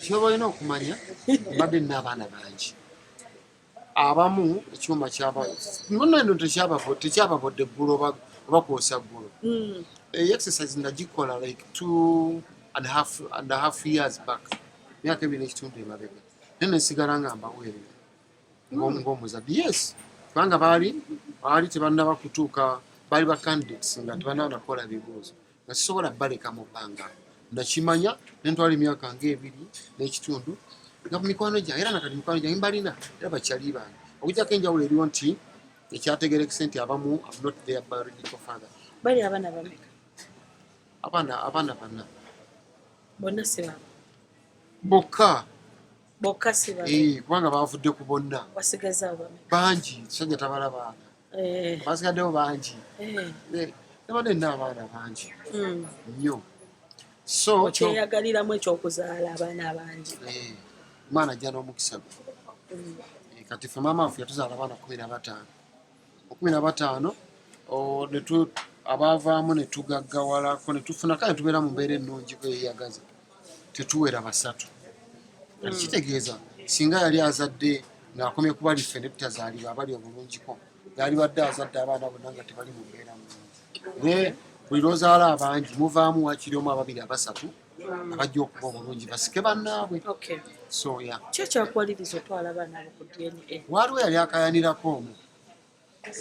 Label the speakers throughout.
Speaker 1: kyobalina okumanya mbadde nina abaana bangi abamu ekyuma kyabano tekyababodde eggulu oba kwosa ggulu exercise nagikola like 2.5 years back myaka 2 n'ekitundu emabega naye nesigala nga mbaweerera ng'omuzadde yes kubanga baali tebannaba kutuuka baali ba candidates nga tebannaba nakola bibuuzo nga sisobola baleka mu bbanga nakimanya nentwala emyaka ng'ebiri n'ekitundu nga mu mikwano gyange era nakati mikwano gyange mbalina era bakyali bange okujjako enjawulo eriwo nti ekyategerekese nti abamu am not their biological father.
Speaker 2: Bali abaana bameka?
Speaker 1: Abaana bana
Speaker 2: bonna si babo
Speaker 1: bokka
Speaker 2: si babo
Speaker 1: kubanga bavudde ku bonna
Speaker 2: wasigaza bameka
Speaker 1: bangi sajja tabalaba basigaddewo bangi nabadde nina abaana bangi nnyo so
Speaker 2: okyeyagaliramu ekyokuzaala abaana abangi
Speaker 1: omwana ajja n'omukisa gwe kati ffe maama waffe yatuzaala abaana 15 abaavaamu ne tugaggawalako ne tufuna kale tubeera mu mbeera ennungi kwe yeyagaza tetuwera 3 kati kitegeeza singa yali azadde ng'akomye kuba liffe ne tutazaalibwa abali obulungiko yali badde azadde abaana bonna nga tebali mu mbeera nnungi naye buli lwozaala abangi muvaamu wakiri omu 2 3 abajja okuba obulungi basike bannaabwe so
Speaker 2: kyo kyakuwaliriza otwala abaana abo ku DNA
Speaker 1: waliwo yali akayanirako omu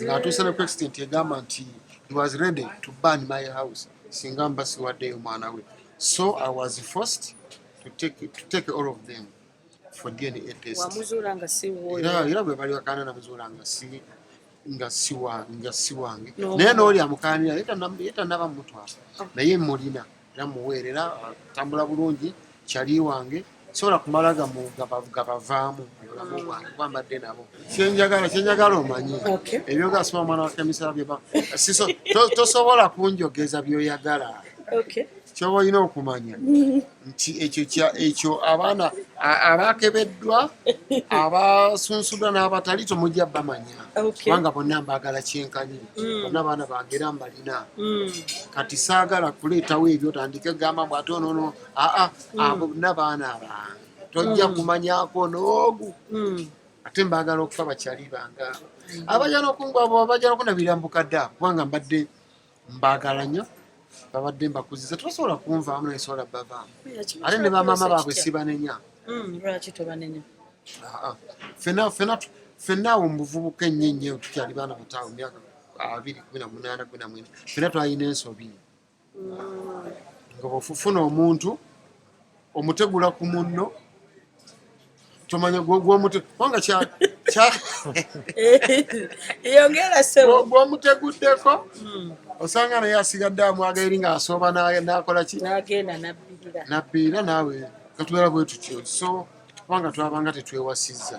Speaker 1: ng'atuuse ne president egamba nti he was ready to burn my house singa mbasiwaddeyo omwana we so I was forced to take all of them for DNA test
Speaker 2: wamuzuula nga si woyo
Speaker 1: era bwe bali bakaana namuzuula nga si wange naye n'oli amukaanira yetannaba mumutwala naye mulina era muweerera atambula bulungi kyali wange sobola kumala gabavaamu obulamu bwange kuba mbadde nabo kyenjagala omanye ebyogasoma omwana wa kemisala tosobola kunjogeza byoyagala kyoba olina okumanya nti ekyo abaana abakebeddwa abasunsuddwa n'abatali tomujja bamanya kubanga bonna mbaagala kyenkanyi bonna abaana bange era mbalina kati saagala kuleetawo ebyo tandike gamba mbu ate onono abo bonna baana abange tojja kumanyako n'ogu ate mbaagala okufa bakyali bange abajja n'okunabira mbukadde kubanga mbadde mbaagala nnyo babadde mbakuziza tosobola kunvaamu naye sobola bavaamu ate ne bamaama baabwe sibanenya
Speaker 2: lwaki tobanenya
Speaker 1: ffenna awo mu buvubuka ennyo tukyali baana bataawo myaka 2018 ffenna twalina ensobi nga bwofufuna omuntu omutegula ku munno tomanya gwomubanga
Speaker 2: yongera sebo
Speaker 1: gwomuteguddeko osanga naye asigadde amwaga eri ng'asooba n'akola ki
Speaker 2: n'agenda
Speaker 1: nabbiira naawe katubeera bwe tutyo so kubanga twabanga tetwewasizza